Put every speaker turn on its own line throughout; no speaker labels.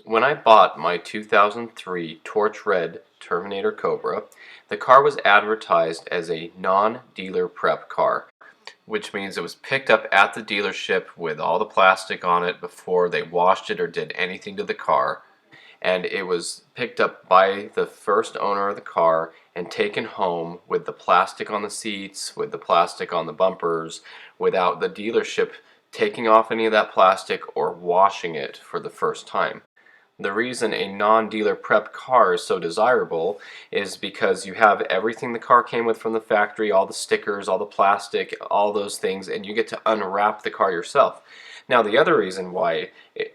When I bought my 2003 Torch Red Terminator Cobra, the car was advertised as a non-dealer prep car, which means it was picked up at the dealership with all the plastic on it before they washed it or did anything to the car. And it was picked up by the first owner of the car and taken home with the plastic on the seats, with the plastic on the bumpers, without the dealership taking off any of that plastic or washing it for the first time. The reason a non-dealer prep car is so desirable is because you have everything the car came with from the factory, all the stickers, all the plastic, all those things, and you get to unwrap the car yourself. Now, the other reason why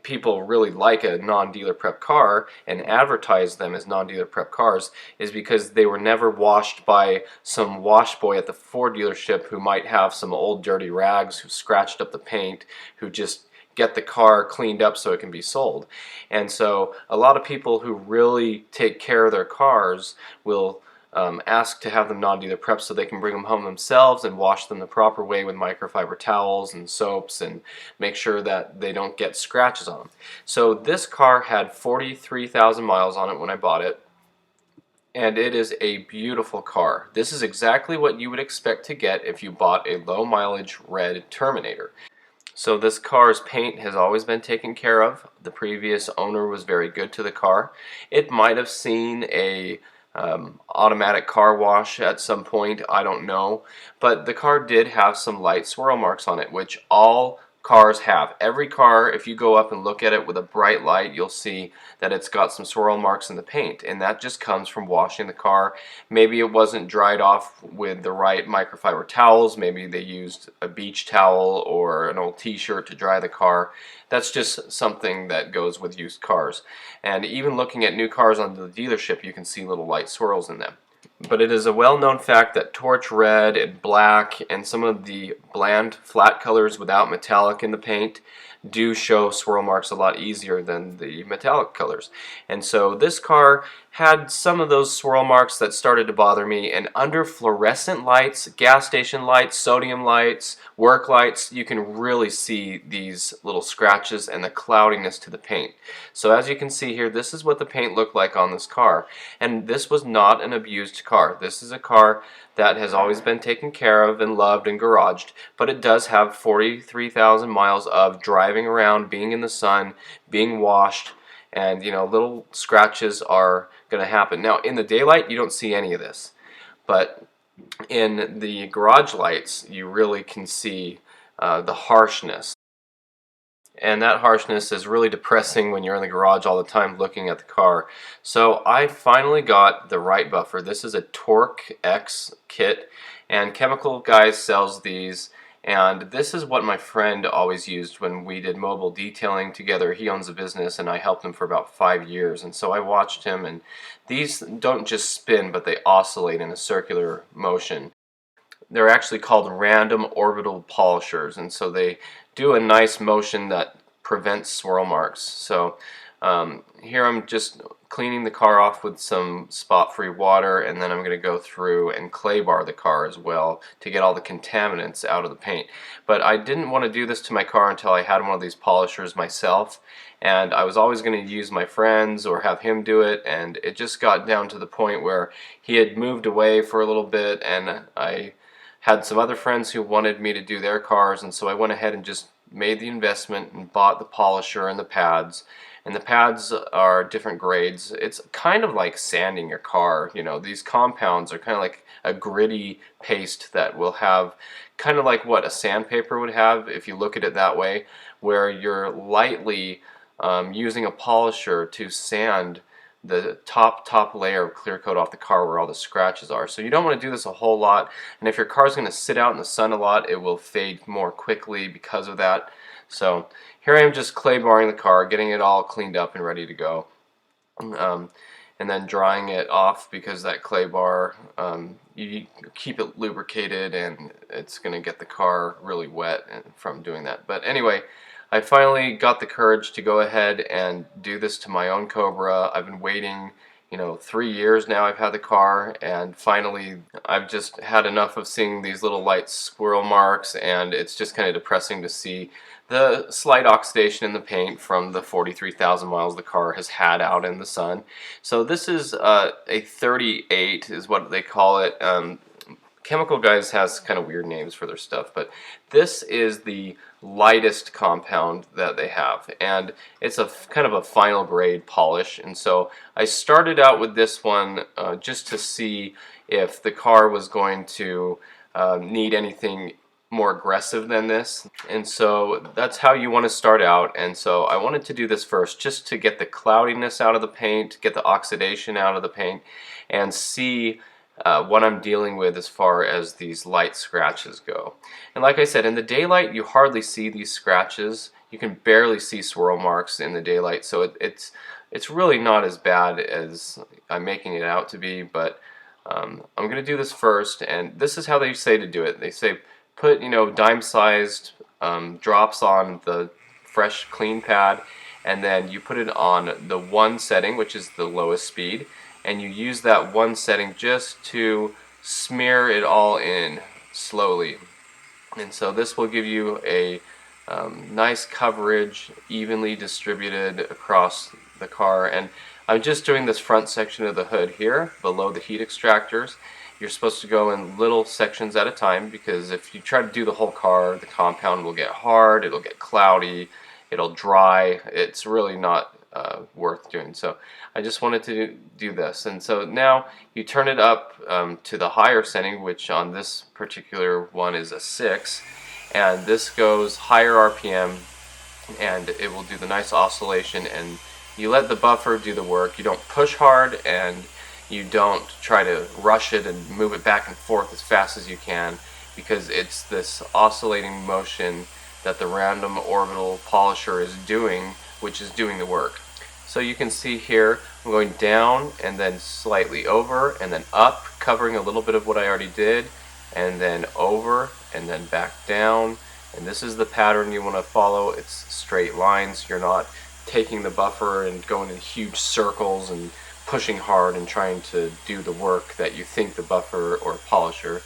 people really like a non-dealer prep car and advertise them as non-dealer prep cars is because they were never washed by some wash boy at the Ford dealership who might have some old dirty rags who scratched up the paint, who just get the car cleaned up so it can be sold. And so a lot of people who really take care of their cars will ask to have them non-dealer prepped so they can bring them home themselves and wash them the proper way with microfiber towels and soaps and make sure that they don't get scratches on them. So this car had 43,000 miles on it when I bought it, and it is a beautiful car. This is exactly what you would expect to get if you bought a low mileage red Terminator. So this car's paint has always been taken care of. The previous owner was very good to the car. It might have seen a automatic car wash at some point, I don't know. But the car did have some light swirl marks on it, which all cars have. Every car, if you go up and look at it with a bright light, you'll see that it's got some swirl marks in the paint, and that just comes from washing the car. Maybe it wasn't dried off with the right microfiber towels. Maybe they used a beach towel or an old t-shirt to dry the car. That's just something that goes with used cars. And even looking at new cars on the dealership, you can see little light swirls in them. But it is a well-known fact that torch red and black and some of the bland flat colors without metallic in the paint do show swirl marks a lot easier than the metallic colors. And so this car had some of those swirl marks that started to bother me, and under fluorescent lights, gas station lights, sodium lights, work lights, you can really see these little scratches and the cloudiness to the paint. So as you can see here, this is what the paint looked like on this car, and this was not an abused car. This is a car that has always been taken care of and loved and garaged, but it does have 43,000 miles of driving around, being in the sun, being washed, and little scratches are going to happen. Now in the daylight you don't see any of this, but in the garage lights you really can see the harshness. And that harshness is really depressing when you're in the garage all the time looking at the car. So I finally got the right buffer. This is a Torq X kit, and Chemical Guys sells these, and this is what my friend always used when we did mobile detailing together. He owns a business and I helped him for about 5 years, and so I watched him, and these don't just spin, but they oscillate in a circular motion. They're actually called random orbital polishers, and so they do a nice motion that prevents swirl marks. So here I'm just cleaning the car off with some spot-free water, and then I'm going to go through and clay bar the car as well to get all the contaminants out of the paint. But I didn't want to do this to my car until I had one of these polishers myself, and I was always going to use my friends or have him do it, and it just got down to the point where he had moved away for a little bit, and I had some other friends who wanted me to do their cars, and so I went ahead and just made the investment and bought the polisher and the pads. And the pads are different grades. It's kind of like sanding your car. These compounds are kind of like a gritty paste that will have kind of like what a sandpaper would have if you look at it that way, where you're lightly using a polisher to sand the top layer of clear coat off the car where all the scratches are. So you don't want to do this a whole lot, and if your car's going to sit out in the sun a lot, it will fade more quickly because of that. So here I am just clay barring the car, getting it all cleaned up and ready to go, and then drying it off, because that clay bar, you keep it lubricated and it's going to get the car really wet from doing that. But anyway, I finally got the courage to go ahead and do this to my own Cobra. I've been waiting, 3 years now I've had the car, and finally I've just had enough of seeing these little light swirl marks, and it's just kind of depressing to see the slight oxidation in the paint from the 43,000 miles the car has had out in the sun. So this is a 38 is what they call it. Chemical guys has kind of weird names for their stuff, but this is the lightest compound that they have, and it's a kind of a final grade polish. And so I started out with this one just to see if the car was going to need anything more aggressive than this, and so that's how you want to start out. And so I wanted to do this first just to get the cloudiness out of the paint, get the oxidation out of the paint, and see what I'm dealing with as far as these light scratches go. And like I said, in the daylight you hardly see these scratches. You can barely see swirl marks in the daylight, so it's really not as bad as I'm making it out to be. But I'm going to do this first, and this is how they say to do it. They say put dime-sized drops on the fresh clean pad, and then you put it on the 1 setting, which is the lowest speed, and you use that 1 setting just to smear it all in slowly. And so this will give you a nice coverage, evenly distributed across the car. And I'm just doing this front section of the hood here below the heat extractors. You're supposed to go in little sections at a time, because if you try to do the whole car, the compound will get hard, it'll get cloudy, it'll dry. It's really not worth doing. So I just wanted to do this. And so now you turn it up to the higher setting, which on this particular one is a 6, and this goes higher RPM, and it will do the nice oscillation, and you let the buffer do the work. You don't push hard, and you don't try to rush it and move it back and forth as fast as you can, because it's this oscillating motion that the random orbital polisher is doing, which is doing the work. So you can see here I'm going down and then slightly over and then up, covering a little bit of what I already did, and then over and then back down. And this is the pattern you want to follow. It's straight lines. You're not taking the buffer and going in huge circles and pushing hard and trying to do the work that you think the buffer or polisher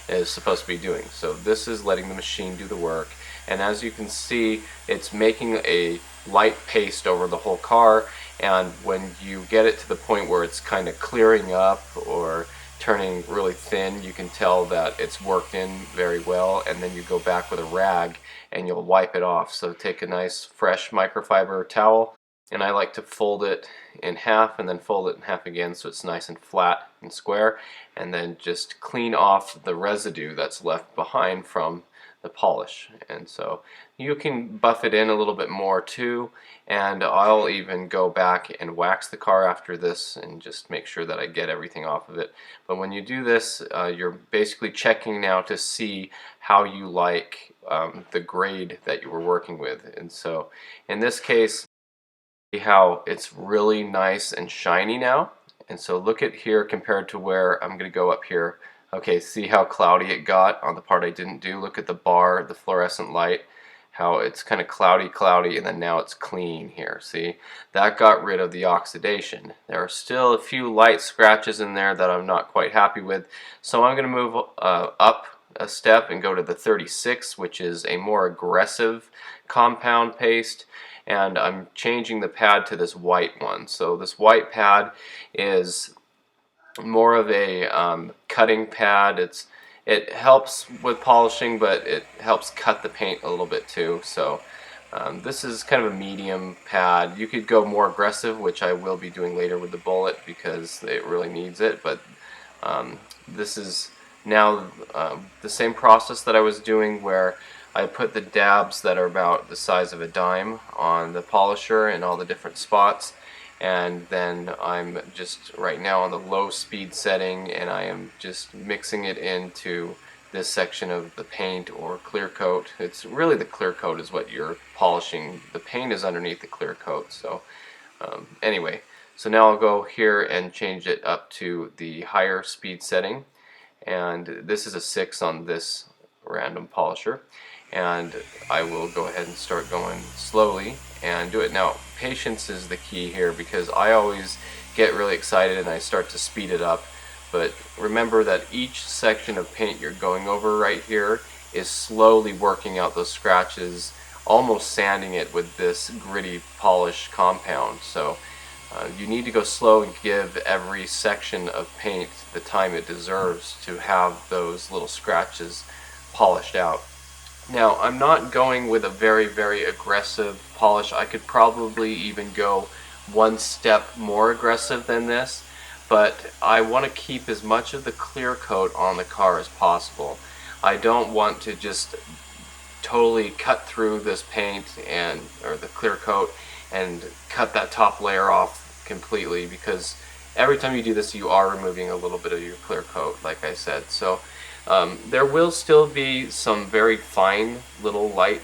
is supposed to be doing. So this is letting the machine do the work, and as you can see, it's making a light paste over the whole car. And when you get it to the point where it's kind of clearing up or turning really thin, you can tell that it's worked in very well, and then you go back with a rag and you'll wipe it off. So take a nice fresh microfiber towel, and I like to fold it in half and then fold it in half again so it's nice and flat and square, and then just clean off the residue that's left behind from the polish. And so you can buff it in a little bit more too, and I'll even go back and wax the car after this and just make sure that I get everything off of it. But when you do this, you're basically checking now to see how you like the grade that you were working with. And so in this case, how it's really nice and shiny now. And so look at here compared to where I'm going to go up here. Okay, see how cloudy it got on the part I didn't do? Look at the bar, the fluorescent light, how it's kind of cloudy, and then now it's clean here. See, that got rid of the oxidation. There are still a few light scratches in there that I'm not quite happy with, so I'm going to move up a step and go to the 36, which is a more aggressive compound paste, and I'm changing the pad to this white one. So this white pad is more of a cutting pad. It helps with polishing, but it helps cut the paint a little bit too. So this is kind of a medium pad. You could go more aggressive, which I will be doing later with the bullet because it really needs it, but this is now the same process that I was doing, where I put the dabs that are about the size of a dime on the polisher in all the different spots, and then I'm just right now on the low speed setting, and I am just mixing it into this section of the paint or clear coat. It's really the clear coat is what you're polishing. The paint is underneath the clear coat. So anyway, so now I'll go here and change it up to the higher speed setting, and this is a 6 on this random polisher, and I will go ahead and start going slowly and do it. Now patience is the key here, because I always get really excited and I start to speed it up. But remember that each section of paint you're going over right here is slowly working out those scratches, almost sanding it with this gritty polish compound. So you need to go slow and give every section of paint the time it deserves to have those little scratches polished out. Now, I'm not going with a very aggressive polish. I could probably even go one step more aggressive than this, but I want to keep as much of the clear coat on the car as possible. I don't want to just totally cut through this paint or the clear coat and cut that top layer off completely, because every time you do this you are removing a little bit of your clear coat, like I said. So there will still be some very fine little light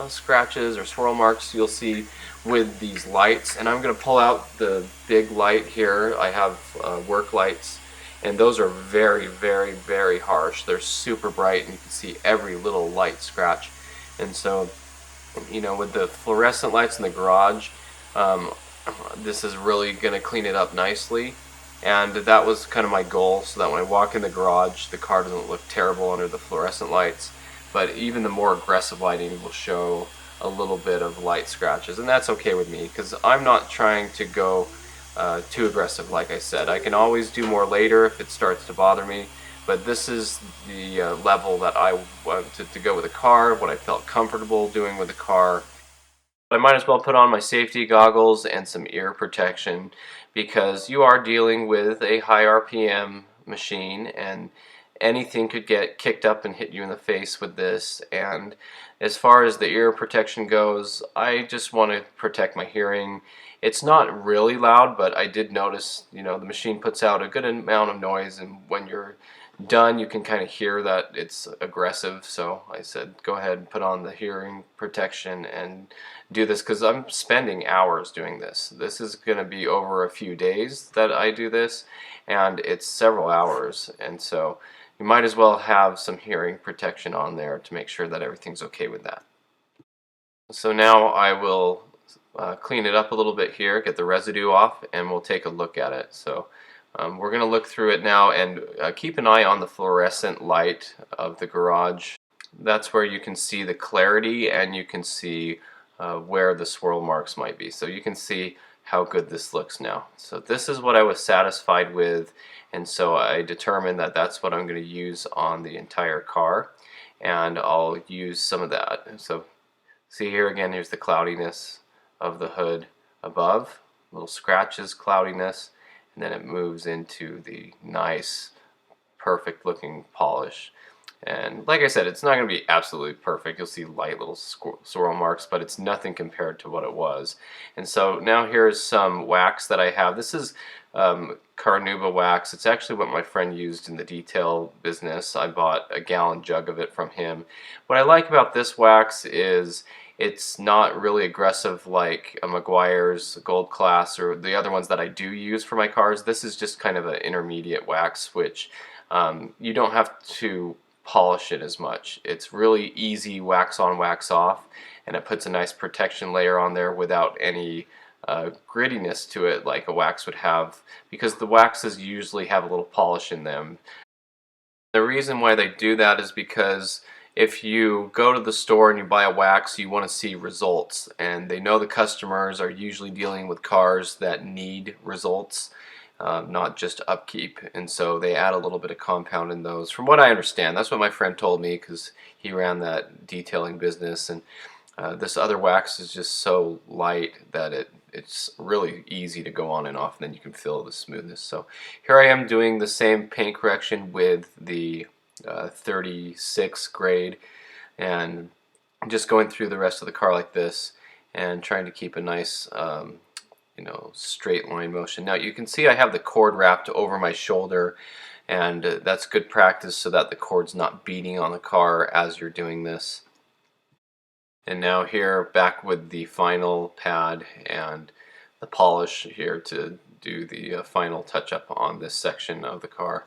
scratches or swirl marks you'll see with these lights, and I'm going to pull out the big light here. I have work lights, and those are very harsh. They're super bright and you can see every little light scratch. And so, you know, with the fluorescent lights in the garage, this is really going to clean it up nicely. And that was kind of my goal, so that when I walk in the garage the car doesn't look terrible under the fluorescent lights, but even the more aggressive lighting will show a little bit of light scratches, and that's okay with me because I'm not trying to go too aggressive. Like I said, I can always do more later if it starts to bother me, but this is the level that I wanted to go with the car, what I felt comfortable doing with the car. I might as well put on my safety goggles and some ear protection, because you are dealing with a high RPM machine and anything could get kicked up and hit you in the face with this. And as far as the ear protection goes, I just want to protect my hearing. It's not really loud, but I did notice, you know, the machine puts out a good amount of noise, and when you're done you can kind of hear that it's aggressive. So I said go ahead and put on the hearing protection and do this, because I'm spending hours doing this. This is going to be over a few days that I do this, and it's several hours, and so you might as well have some hearing protection on there to make sure that everything's okay with that. So now I will clean it up a little bit here, get the residue off, and we'll take a look at it. So we're going to look through it now, and keep an eye on the fluorescent light of the garage. That's where you can see the clarity, and you can see where the swirl marks might be. So you can see how good this looks now. So this is what I was satisfied with, and so I determined that that's what I'm going to use on the entire car, and I'll use some of that. So see here again, here's the cloudiness of the hood above, little scratches, cloudiness, and then it moves into the nice perfect looking polish. And like I said, it's not going to be absolutely perfect. You'll see light little swirl marks, but it's nothing compared to what it was. And so now here's some wax that I have. This is Carnauba Wax. It's actually what my friend used in the detail business. I bought a gallon jug of it from him. What I like about this wax is it's not really aggressive like a Meguiar's Gold Class or the other ones that I do use for my cars. This is just kind of an intermediate wax, which you don't have to polish it as much. It's really easy wax on, wax off, and it puts a nice protection layer on there without any grittiness to it like a wax would have, because the waxes usually have a little polish in them. The reason why they do that is because if you go to the store and you buy a wax, you want to see results, and they know the customers are usually dealing with cars that need results, not just upkeep, and so they add a little bit of compound in those. From what I understand, that's what my friend told me, because he ran that detailing business, and this other wax is just so light that it's really easy to go on and off, and then you can feel the smoothness. So here I am doing the same paint correction with the 36 grade, and just going through the rest of the car like this and trying to keep a nice you know, straight line motion. Now you can see I have the cord wrapped over my shoulder, and that's good practice so that the cord's not beating on the car as you're doing this. And now here back with the final pad and the polish here to do the final touch-up on this section of the car.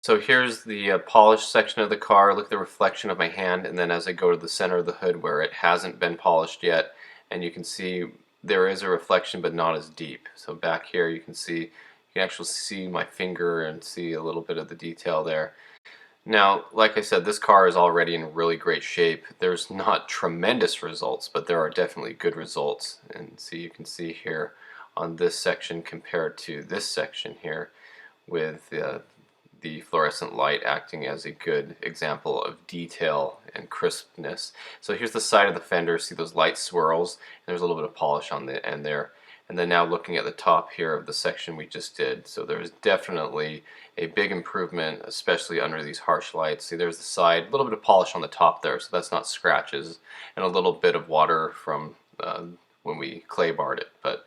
So here's the polished section of the car. Look at the reflection of my hand, and then as I go to the center of the hood where it hasn't been polished yet, and you can see there is a reflection, but not as deep. So back here you can see, you can actually see my finger and see a little bit of the detail there. Now, like I said, this car is already in really great shape. There's not tremendous results, but there are definitely good results. And so you can see here on this section compared to this section here, with the fluorescent light acting as a good example of detail and crispness. So here's the side of the fender. See those light swirls? And there's a little bit of polish on the end there. And then now looking at the top here of the section we just did. So there's definitely a big improvement, especially under these harsh lights. See, there's the side, a little bit of polish on the top there, so that's not scratches, and a little bit of water from when we clay barred it. But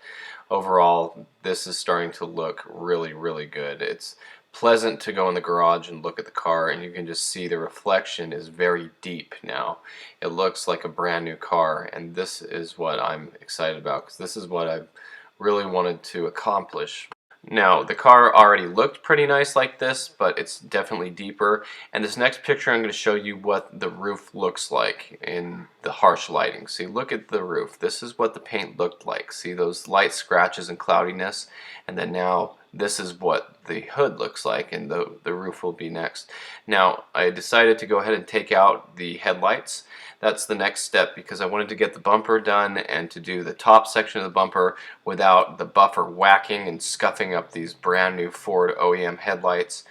overall, this is starting to look really, really good. It's pleasant to go in the garage and look at the car, and you can just see the reflection is very deep now. It looks like a brand new car, and this is what I'm excited about, because this is what I really wanted to accomplish. Now, the car already looked pretty nice like this, but it's definitely deeper. And this next picture, I'm going to show you what the roof looks like in the harsh lighting. See, look at the roof. This is what the paint looked like. See those light scratches and cloudiness? And then now this is what the hood looks like, and the roof will be next. Now, I decided to go ahead and take out the headlights. That's the next step, because I wanted to get the bumper done and to do the top section of the bumper without the buffer whacking and scuffing up these brand new Ford OEM headlights.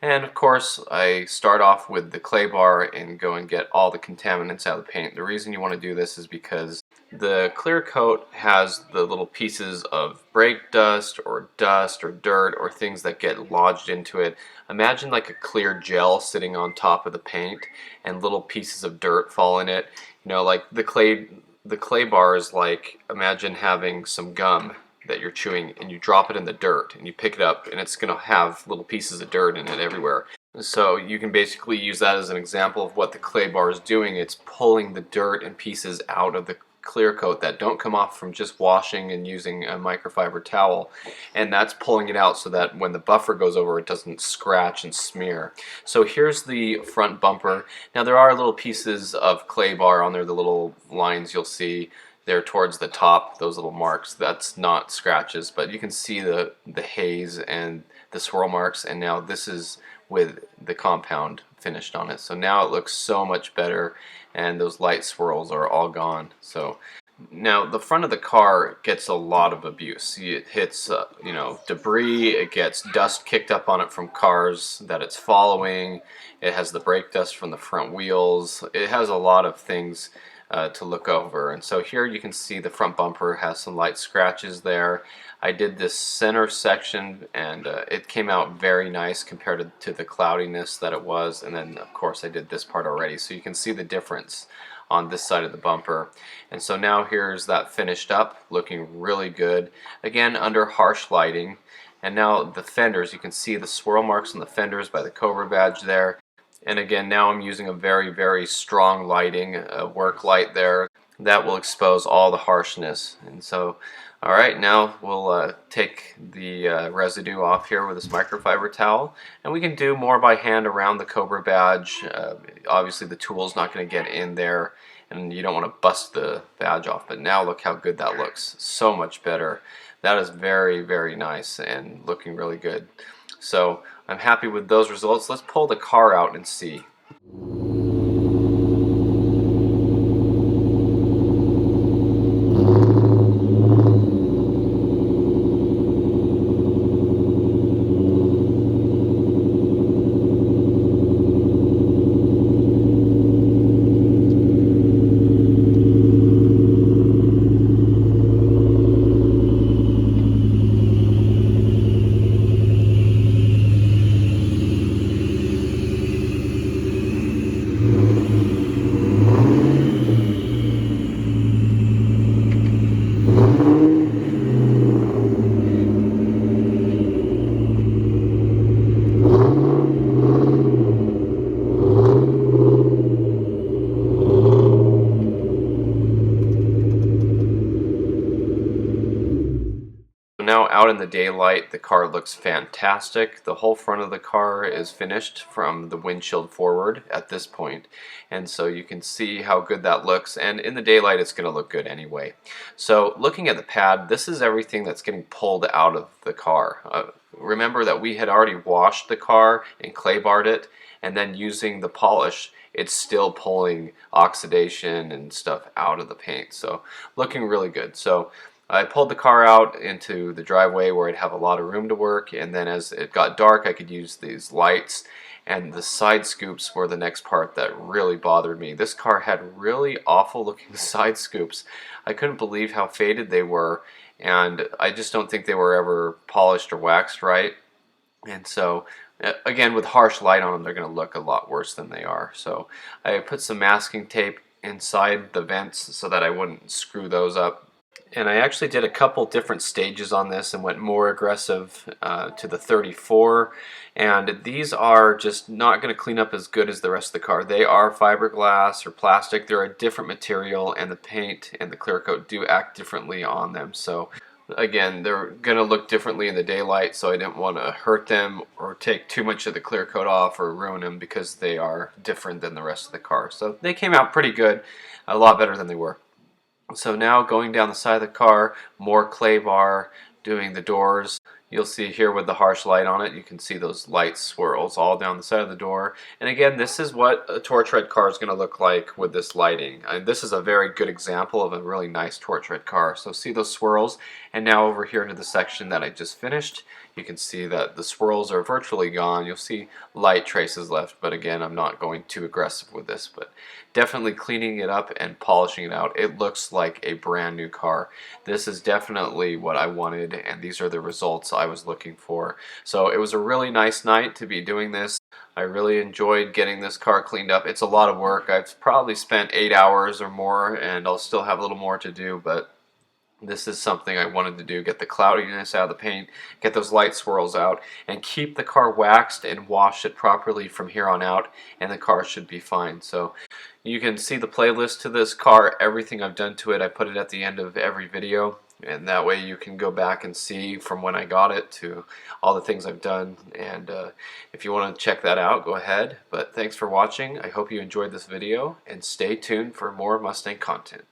And of course, I start off with the clay bar and go and get all the contaminants out of the paint. The reason you want to do this is because the clear coat has the little pieces of brake dust or dirt or things that get lodged into it. Imagine like a clear gel sitting on top of the paint and little pieces of dirt fall in it. You know, like the clay bar is like, imagine having some gum that you're chewing and you drop it in the dirt and you pick it up and it's going to have little pieces of dirt in it everywhere. So you can basically use that as an example of what the clay bar is doing. It's pulling the dirt and pieces out of the clear coat that don't come off from just washing and using a microfiber towel, and that's pulling it out so that when the buffer goes over it doesn't scratch and smear. So here's the front bumper. Now there are little pieces of clay bar on there, the little lines you'll see there towards the top, those little marks. That's not scratches, but you can see the haze and the swirl marks, and now this is with the compound finished on it. So now it looks so much better, and those light swirls are all gone. So now the front of the car gets a lot of abuse. See, it hits you know, debris, it gets dust kicked up on it from cars that it's following, it has the brake dust from the front wheels, it has a lot of things to look over. And so here you can see the front bumper has some light scratches there. I did this center section and it came out very nice compared to the cloudiness that it was, and then of course I did this part already, so you can see the difference on this side of the bumper. And so now here's that finished up, looking really good, again under harsh lighting. And now the fenders, you can see the swirl marks on the fenders by the Cobra badge there. And again, now I'm using a very, very strong lighting, a work light there, that will expose all the harshness. And so, alright, now we'll take the residue off here with this microfiber towel, and we can do more by hand around the Cobra badge. Obviously the tool's not going to get in there, and you don't want to bust the badge off, but now look how good that looks. So much better. That is very, very nice and looking really good. So I'm happy with those results. Let's pull the car out and see. Now out in the daylight, the car looks fantastic. The whole front of the car is finished from the windshield forward at this point, and so you can see how good that looks, and in the daylight it's going to look good anyway. So looking at the pad, this is everything that's getting pulled out of the car. Remember that we had already washed the car and clay barred it, and then using the polish, it's still pulling oxidation and stuff out of the paint. So looking really good. So I pulled the car out into the driveway where I'd have a lot of room to work, and then as it got dark I could use these lights, and the side scoops were the next part that really bothered me. This car had really awful looking side scoops. I couldn't believe how faded they were, and I just don't think they were ever polished or waxed right. And so again, with harsh light on them, they're going to look a lot worse than they are. So I put some masking tape inside the vents so that I wouldn't screw those up. And I actually did a couple different stages on this and went more aggressive to the 34. And these are just not going to clean up as good as the rest of the car. They are fiberglass or plastic. They're a different material, and the paint and the clear coat do act differently on them. So again, they're going to look differently in the daylight, so I didn't want to hurt them or take too much of the clear coat off or ruin them because they are different than the rest of the car. So they came out pretty good, a lot better than they were. So now going down the side of the car, more clay bar, doing the doors. You'll see here with the harsh light on it, you can see those light swirls all down the side of the door. And again, this is what a torch red car is going to look like with this lighting. And this is a very good example of a really nice torch red car. So see those swirls? And now over here into the section that I just finished, you can see that the swirls are virtually gone. You'll see light traces left, but again, I'm not going too aggressive with this, but definitely cleaning it up and polishing it out. It looks like a brand new car. This is definitely what I wanted, and these are the results I was looking for. So it was a really nice night to be doing this. I really enjoyed getting this car cleaned up. It's a lot of work. I've probably spent 8 hours or more, and I'll still have a little more to do, but this is something I wanted to do, get the cloudiness out of the paint, get those light swirls out, and keep the car waxed and wash it properly from here on out, and the car should be fine. So you can see the playlist to this car, everything I've done to it. I put it at the end of every video, and that way you can go back and see from when I got it to all the things I've done. And if you want to check that out, go ahead. But thanks for watching. I hope you enjoyed this video, and stay tuned for more Mustang content.